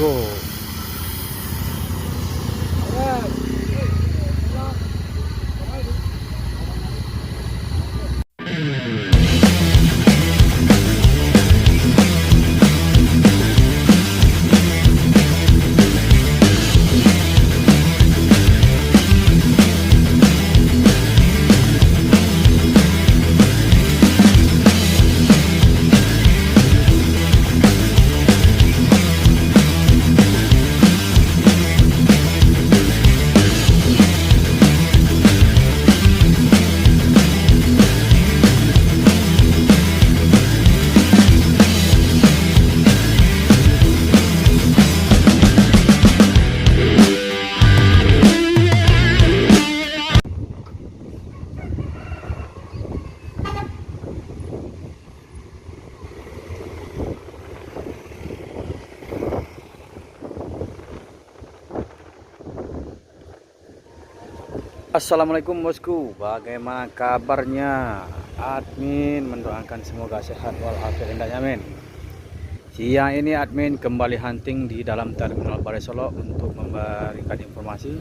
bosku. Assalamualaikum bosku, bagaimana kabarnya? Admin mendoakan semoga sehat walafiat indahnya, men. Siang ini admin kembali hunting di dalam terminal Balai Solok untuk memberikan informasi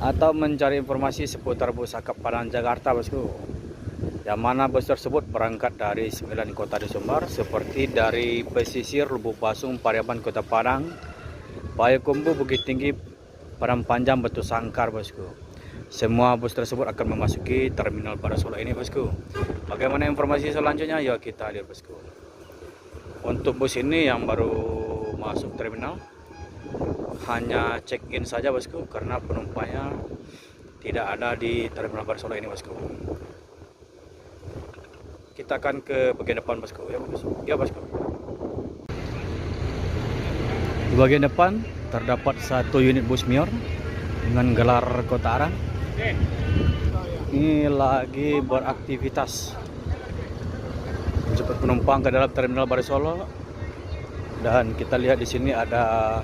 atau mencari informasi seputar bus akap Padang Jakarta bosku. Yang mana bus tersebut berangkat dari 9 kota di Sumbar, seperti dari pesisir Lubuk Basung, Pariaman, Kota Padang, Payakumbuh, Bukit Tinggi, Padang Panjang, Batu Sangkar bosku. Semua bus tersebut akan memasuki terminal Balai Solok ini bosku. Bagaimana informasi selanjutnya? Ya kita lihat bosku. Untuk bus ini yang baru masuk terminal hanya check in saja bosku, karena penumpangnya tidak ada di terminal Balai Solok ini bosku. Kita akan ke bagian depan bosku, ya bosku. Ya bosku. Di bagian depan terdapat satu unit bus Mior dengan gelar Kota Arang. Ini lagi beraktivitas menjemput penumpang ke dalam terminal Balai Solok, dan kita lihat di sini ada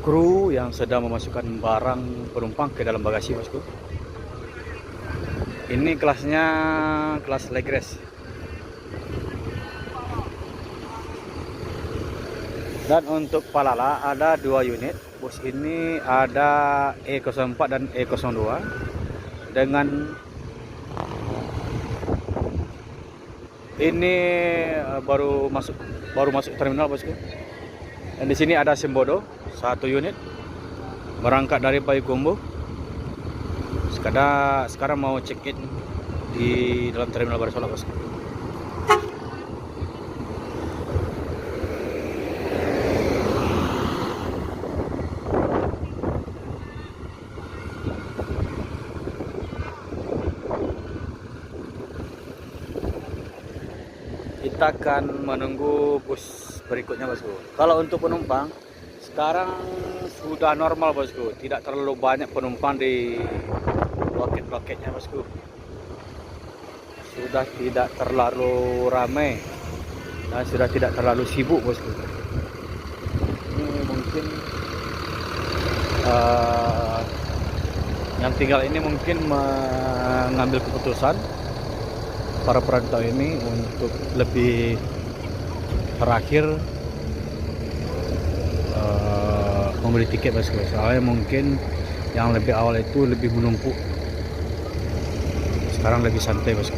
kru yang sedang memasukkan barang penumpang ke dalam bagasi bosku. Ini kelasnya kelas Legres. Dan untuk Palala ada 2 unit. Bus ini ada E04 dan E02 dengan ini baru masuk terminal bosku. Dan di sini ada Simbodo 1 unit berangkat dari Payakumbuh. Sekarang mau check in di dalam terminal Balai Solok bosku. Kita akan menunggu bus berikutnya bosku. Kalau untuk penumpang sekarang sudah normal bosku, tidak terlalu banyak penumpang di loket-loketnya bosku. Sudah tidak terlalu ramai dan sudah tidak terlalu sibuk bosku. Ini mungkin yang tinggal ini mungkin mengambil keputusan para perantau ini untuk lebih terakhir membeli tiket bosku. Soalnya mungkin yang lebih awal itu lebih menumpuk, sekarang lebih santai bosku.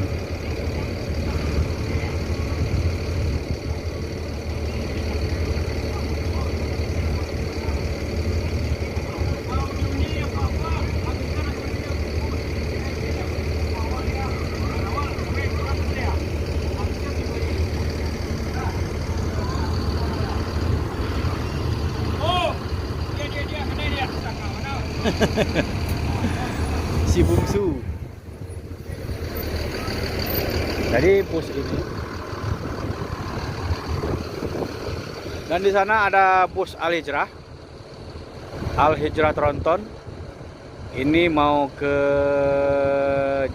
Si bungsu. Jadi bus ini, dan di sana ada bus Al-Hijrah Tronton. Ini mau ke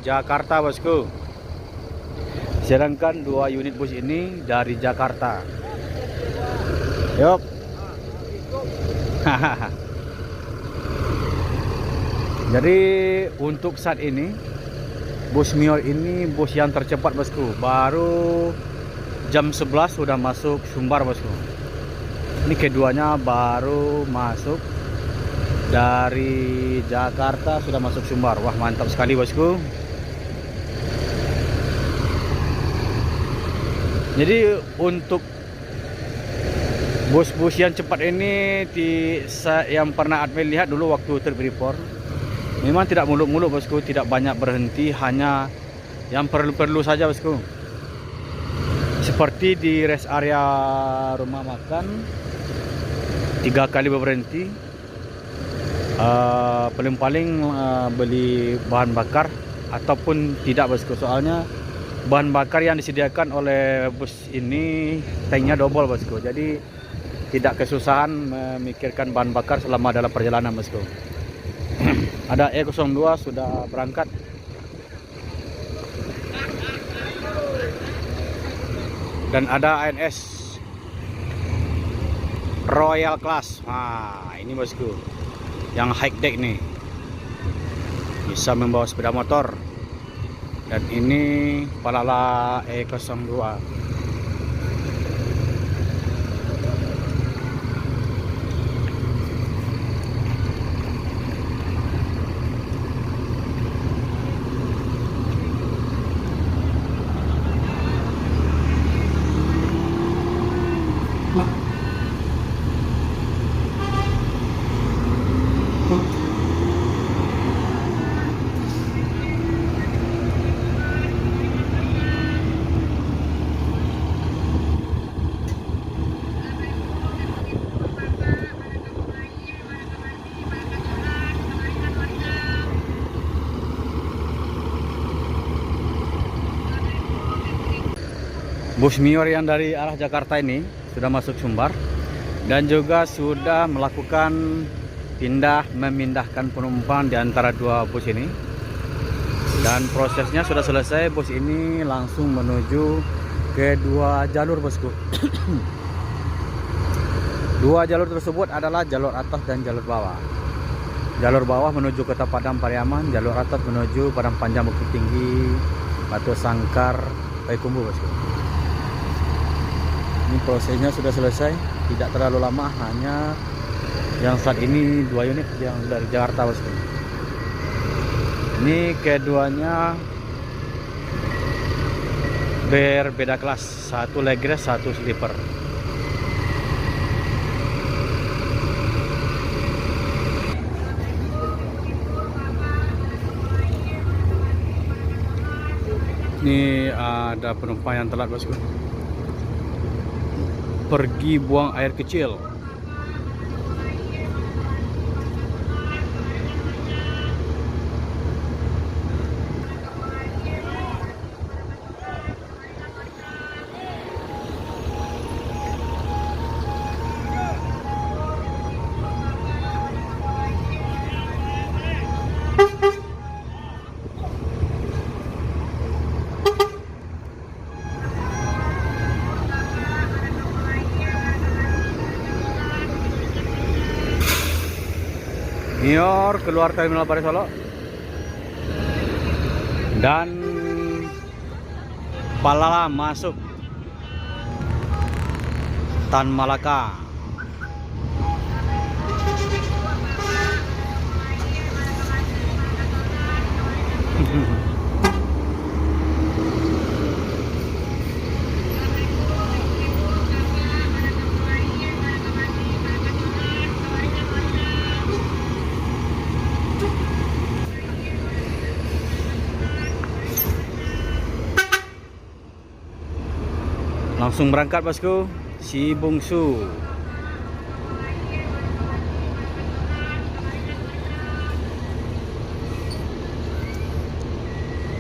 Jakarta bosku. Sedangkan 2 unit bus ini dari Jakarta. Yup. Jadi untuk saat ini bus Mior ini bus yang tercepat bosku. Baru jam 11 sudah masuk Sumbar bosku. Ini keduanya baru masuk dari Jakarta, sudah masuk Sumbar. Wah, mantap sekali bosku. Jadi untuk bus-bus yang cepat ini yang pernah admin lihat dulu waktu trip report, memang tidak muluk-muluk bosku, tidak banyak berhenti, hanya yang perlu-perlu saja bosku. Seperti di rest area rumah makan 3 kali berhenti. Paling-paling beli bahan bakar ataupun tidak bosku, soalnya bahan bakar yang disediakan oleh bus ini tanknya double bosku, jadi tidak kesusahan memikirkan bahan bakar selama dalam perjalanan bosku. Ada E02 sudah berangkat. Dan ada ANS Royal Class. Nah, ini bosku, yang high deck nih, bisa membawa sepeda motor. Dan ini Palala E02. Bus Mior yang dari arah Jakarta ini sudah masuk Sumbar dan juga sudah melakukan memindahkan penumpang di antara dua bus ini. Dan prosesnya sudah selesai, bus ini langsung menuju ke 2 jalur bosku. 2 jalur tersebut adalah jalur atas dan jalur bawah. Jalur bawah menuju Kota Padang Pariaman, jalur atas menuju Padang Panjang Bukit Tinggi, Batu Sangkar, Payakumbuh bosku. Ini prosesnya sudah selesai, tidak terlalu lama, hanya yang saat ini 2 unit yang dari Jakarta bosku. Ini keduanya berbeda kelas, satu legres, satu sleeper. Ini ada penumpang yang telat bosku, pergi buang air kecil. Mior keluar Terminal Paris Solo dan Palala masuk Tan Malaka. Langsung berangkat bosku, si bungsu.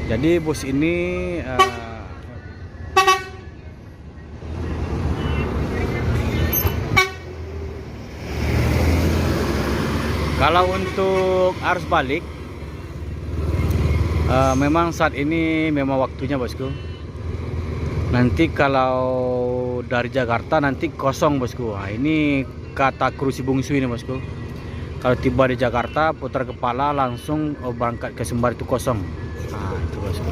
Jadi bus ini kalau untuk arus balik memang saat ini memang waktunya bosku. Nanti kalau dari Jakarta nanti kosong bosku. Nah, ini kata kru si bungsu ini bosku. Kalau tiba di Jakarta putar kepala langsung berangkat ke Sumbar itu kosong. Nah itu bosku.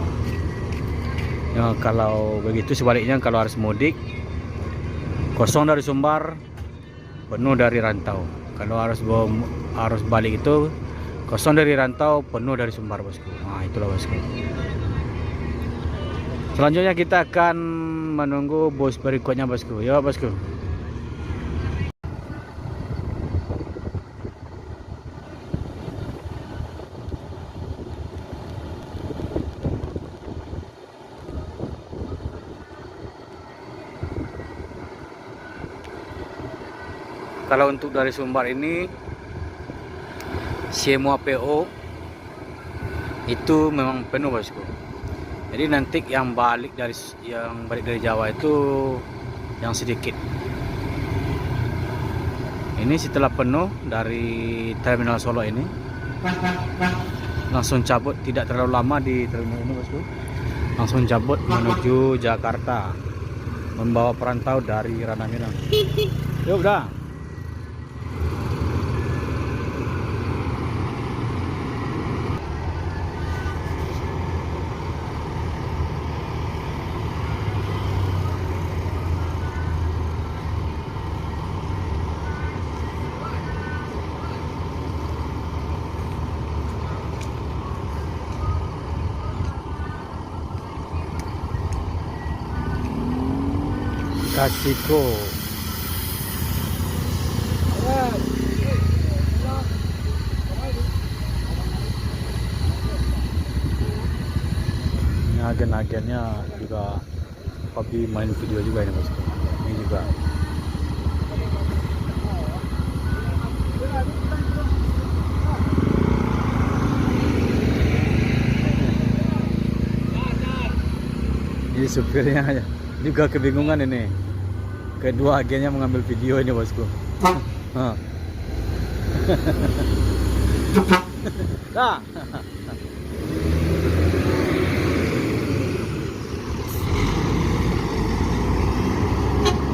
Ya, kalau begitu sebaliknya kalau harus mudik kosong dari Sumbar penuh dari rantau. Kalau arus balik itu kosong dari rantau, penuh dari Sumbar, bosku. Nah, itulah bosku. Selanjutnya kita akan menunggu bus berikutnya, bosku. Yuk, bosku. Kalau untuk dari Sumbar ini semua PO itu memang penuh, bosku. Jadi nanti yang balik dari Jawa itu yang sedikit. Ini setelah penuh dari terminal Solo ini, langsung cabut, tidak terlalu lama di terminal ini, bosku. Langsung cabut menuju Jakarta, membawa perantau dari Ranah Minang. Yuk, udah. Kasiko. Ini agen-agennya juga hobi main video juga ini, bosku. Ini juga. Ini supirnya juga kebingungan ini. Kedua agennya mengambil video ini, bosku. Nah.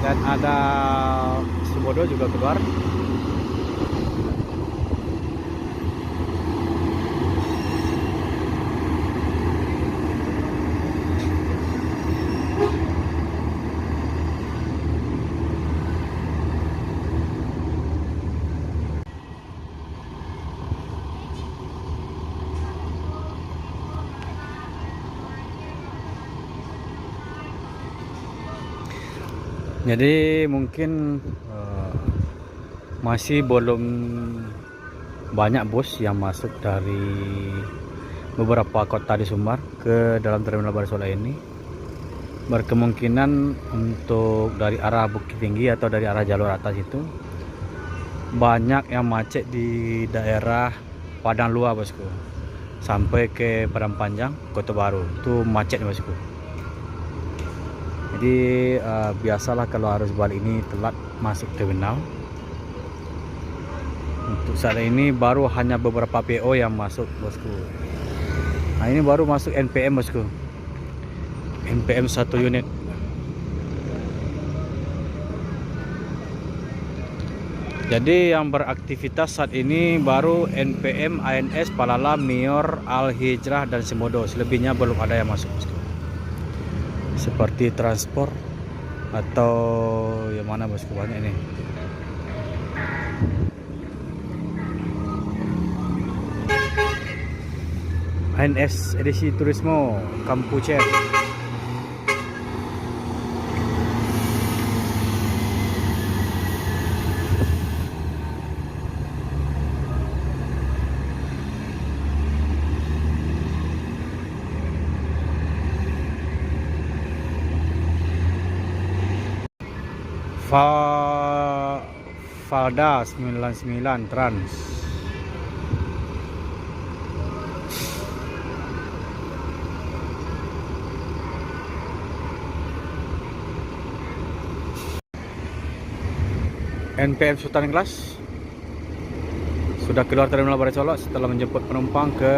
Dan ada Sumodo juga keluar. Jadi mungkin masih belum banyak bus yang masuk dari beberapa kota di Sumbar ke dalam terminal Barsola ini. Berkemungkinan untuk dari arah Bukit Tinggi atau dari arah jalur atas itu banyak yang macet di daerah Padang Luar, bosku, sampai ke Padang Panjang, Kota Baru. Itu macet, bosku. Jadi biasalah kalau arus balik ini telat masuk terminal. Untuk saat ini baru hanya beberapa PO yang masuk, bosku. Nah, ini baru masuk NPM, bosku. NPM 1 unit. Jadi yang beraktivitas saat ini baru NPM, ANS, Palala, Mior, Al Hijrah, dan Simodo. Selebihnya belum ada yang masuk, bosku. Seperti transport atau yang mana, bosku, banyak ini. ANS edisi Turismo Kampuche. Valda 99 Trans. NPM Sultan Kelas sudah keluar terminal Barasolo setelah menjemput penumpang ke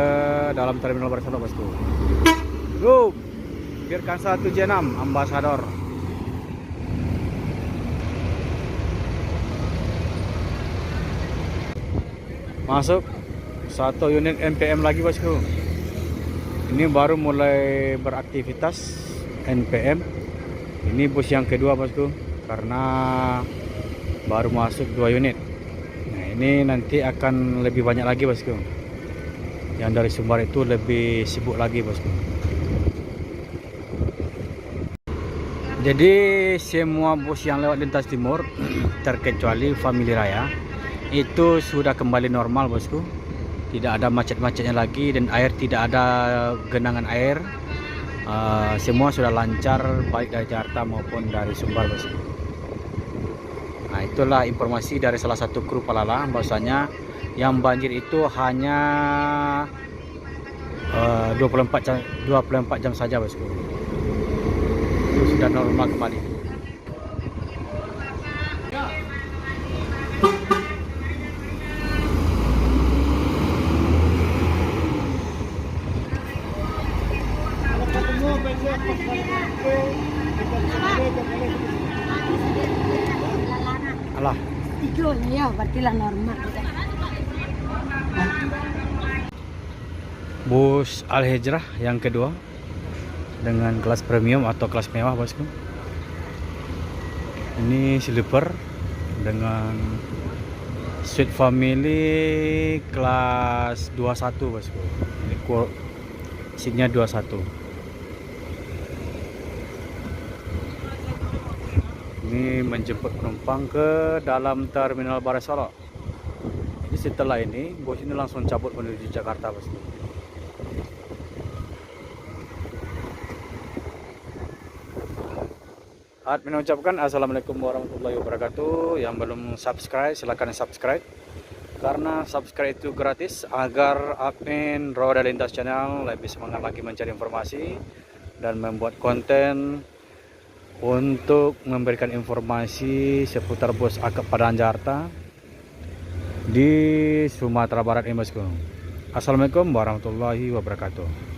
dalam terminal Barasolo, bosku. Go, Birkansa 76 Ambasador. Masuk satu unit NPM lagi, bosku. Ini baru mulai beraktivitas NPM. Ini bus yang kedua, bosku, karena baru masuk 2 unit. Nah, ini nanti akan lebih banyak lagi bosku. Yang dari Sumbar itu lebih sibuk lagi bosku. Jadi semua bus yang lewat lintas timur terkecuali Family Raya itu sudah kembali normal bosku. Tidak ada macet-macetnya lagi dan air tidak ada genangan air. Semua sudah lancar baik dari Jakarta maupun dari Sumbar bosku. Nah, itulah informasi dari salah satu kru Palala bahwasanya yang banjir itu hanya 24 jam saja bosku. Itu sudah normal kembali. Alah, Ya, berarti lah normal. bus Al Hijrah yang kedua dengan kelas premium atau kelas mewah bosku. Ini sleeper dengan suite family kelas 21 bosku. Ini seatnya 21. Ini menjemput penumpang ke dalam terminal Barai Solo. Jadi setelah ini bus ini langsung cabut menuju Jakarta bosku. Admin mengucapkan assalamualaikum warahmatullahi wabarakatuh. Yang belum subscribe silahkan subscribe, karena subscribe itu gratis agar admin Roda Lintas Channel lebih semangat lagi mencari informasi dan membuat konten untuk memberikan informasi seputar bus akap Padang Jakarta di Sumatera Barat ini bosku. Assalamualaikum warahmatullahi wabarakatuh.